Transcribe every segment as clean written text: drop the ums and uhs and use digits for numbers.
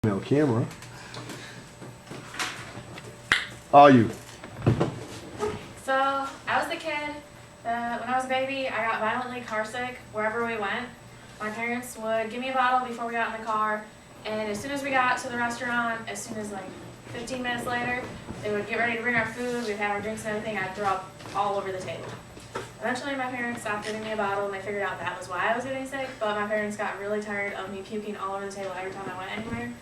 Female camera. Are you? So, I was the kid that when I was a baby, I got violently car sick wherever we went. My parents would give me a bottle before we got in the car, and as soon as we got to the restaurant, as soon as like 15 minutes later, they would get ready to bring our food, we'd have our drinks and everything, I'd throw up all over the table. Eventually my parents stopped giving me a bottle and they figured out that was why I was getting sick, but my parents got really tired of me puking all over the table every time I went anywhere.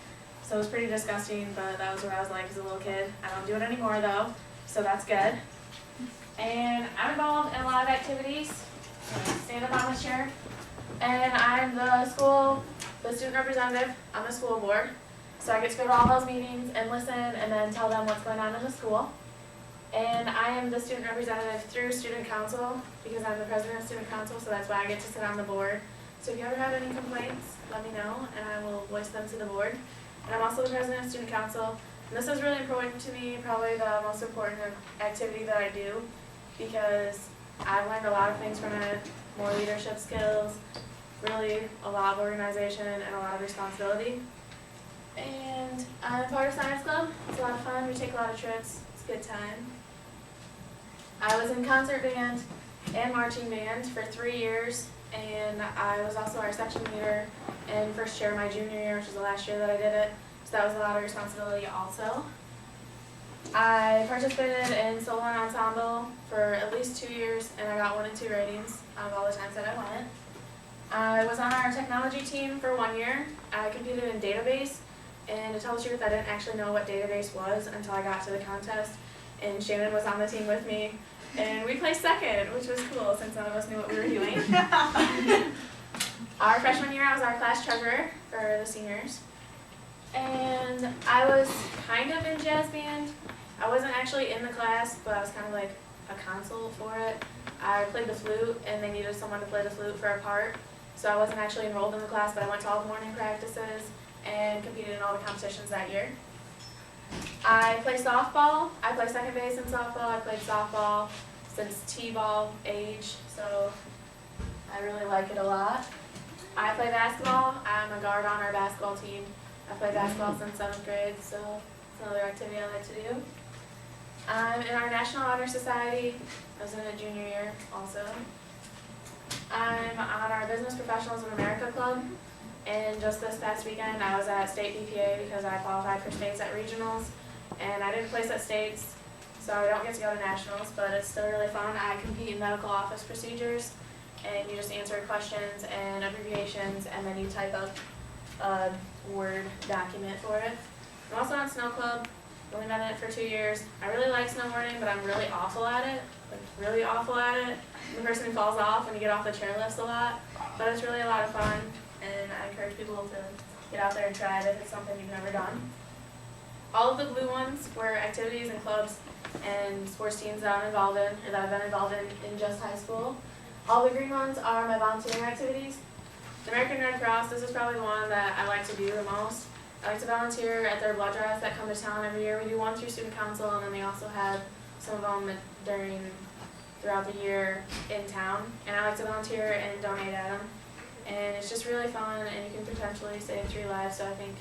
So it was pretty disgusting, but that was what I was like as a little kid. I don't do it anymore though, so that's good. And I'm involved in a lot of activities. Stand up on this chair. And I'm the student representative on the school board. So I get to go to all those meetings and listen and then tell them what's going on in the school. And I am the student representative through student council because I'm the president of student council, so that's why I get to sit on the board. So if you ever have any complaints, let me know and I will voice them to the board. And I'm also the president of student council. And this is really important to me, probably the most important activity that I do, because I've learned a lot of things from it, more leadership skills, really a lot of organization and a lot of responsibility. And I'm part of Science Club. It's a lot of fun. We take a lot of trips. It's a good time. I was in concert band and marching band for 3 years, and I was also our section leader and first chair my junior year, which is the last year that I did it. So that was a lot of responsibility also. I participated in solo and ensemble for at least 2 years, and I got 1 and 2 ratings out of all the times that I went. I was on our technology team for 1 year. I competed in database, and to tell the truth, I didn't actually know what database was until I got to the contest, and Shannon was on the team with me, and we placed second, which was cool since none of us knew what we were doing. Our freshman year, I was our class treasurer for the seniors, and I was kind of in jazz band. I wasn't actually in the class, but I was kind of like a console for it. I played the flute, and they needed someone to play the flute for a part, so I wasn't actually enrolled in the class, but I went to all the morning practices and competed in all the competitions that year. I play softball. I play second base in softball. I played softball since T-ball age, so I really like it a lot. I play basketball. I'm a guard on our basketball team. I played basketball since 7th grade, so it's another activity I like to do. I'm in our National Honor Society. I was in it junior year also. I'm on our Business Professionals of America Club. And just this past weekend, I was at state BPA because I qualified for states at regionals. And I didn't place at states, so I don't get to go to nationals, but it's still really fun. I compete in medical office procedures, and you just answer questions and abbreviations, and then you type up a Word document for it. I'm also on Snow Club. I've only been in it for 2 years. I really like snowboarding, but I'm really awful at it. Like, really awful at it. I'm the person who falls off when you get off the chairlifts a lot. But it's really a lot of fun, and I encourage people to get out there and try it if it's something you've never done. All of the blue ones were activities and clubs and sports teams that I'm involved in, or that I've been involved in just high school. All the green ones are my volunteering activities. The American Red Cross, this is probably the one that I like to do the most. I like to volunteer at their blood drives that come to town every year. We do one through student council, and then they also have some of them throughout the year in town. And I like to volunteer and donate at them. And it's just really fun, and you can potentially save 3 lives, so I think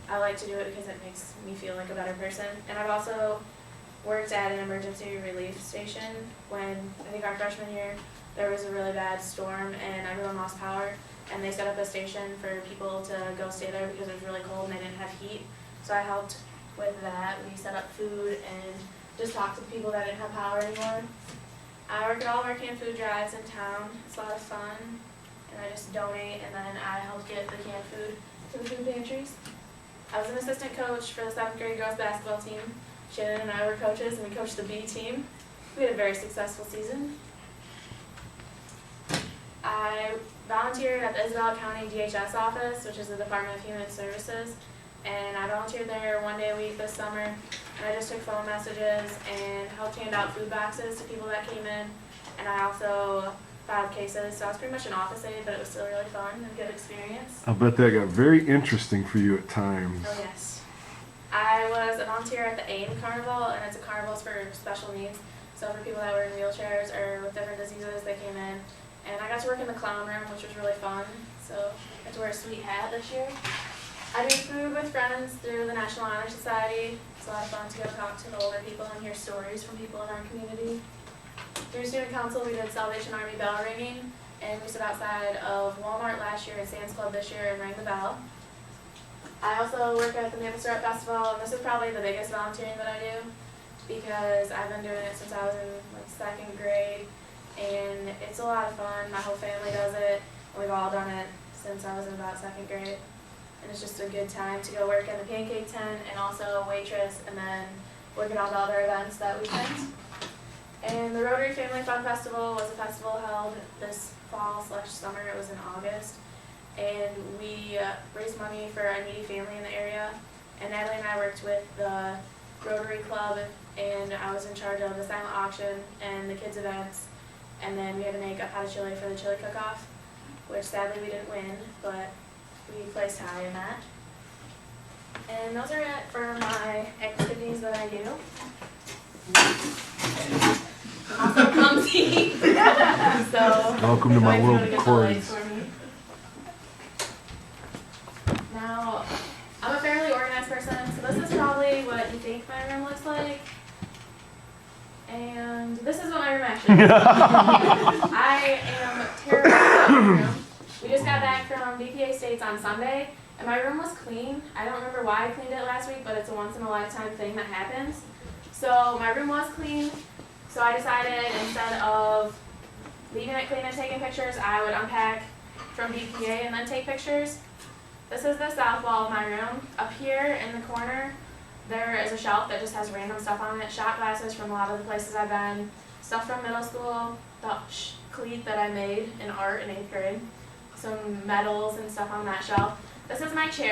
I like to do it because it makes me feel like a better person. And I've also worked at an emergency relief station when, I think our freshman year, there was a really bad storm and everyone lost power, and they set up a station for people to go stay there because it was really cold and they didn't have heat. So I helped with that. We set up food and just talked to people that didn't have power anymore. I work at all of our canned food drives in town. It's a lot of fun. And I just donate, and then I help get the canned food to the food pantries. I was an assistant coach for the 7th grade girls basketball team. Shannon and I were coaches, and we coached the B team. We had a very successful season. I volunteered at the Isabella County DHS office, which is the Department of Human Services, and I volunteered there 1 day a week this summer, and I just took phone messages and helped hand out food boxes to people that came in, and I also filed cases, so I was pretty much an office aide, but it was still really fun and good experience. I bet that got very interesting for you at times. Oh yes. I was a volunteer at the AIM Carnival, and it's a carnival for special needs. So for people that were in wheelchairs or with different diseases, they came in. And I got to work in the clown room, which was really fun. So I got to wear a sweet hat this year. I do food with friends through the National Honor Society. It's a lot of fun to go talk to the older people and hear stories from people in our community. Through student council, we did Salvation Army bell ringing, and we stood outside of Walmart last year and Sam's Club this year and rang the bell. I also work at the Maple Syrup Festival, and this is probably the biggest volunteering that I do because I've been doing it since I was in like 2nd grade, and it's a lot of fun. My whole family does it, and we've all done it since I was in about 2nd grade. And it's just a good time to go work in the pancake tent and also waitress and then work at all the other events that weekend. And the Rotary Family Fun Festival was a festival held this fall/summer. It was in August. And we raised money for a needy family in the area. And Natalie and I worked with the Rotary Club, and I was in charge of the silent auction and the kids events. And then we had to make a pot of chili for the chili cook-off, which sadly we didn't win, but we placed high in that. And those are it for my activities that I do. I'm also clumsy. So Welcome to my always world gotta of get the lights chords. for me. Now, I'm a fairly organized person, so this is probably what you think my room looks like. And this is what my room actually is. I am terrible at my room. We just got back from BPA States on Sunday, and my room was clean. I don't remember why I cleaned it last week, but it's a once-in-a-lifetime thing that happens. So my room was clean, so I decided instead of leaving it clean and taking pictures, I would unpack from BPA and then take pictures. This is the south wall of my room. Up here in the corner, there is a shelf that just has random stuff on it. Shot glasses from a lot of the places I've been, stuff from middle school, the cleat that I made in art in 8th grade, some medals and stuff on that shelf. This is my chair.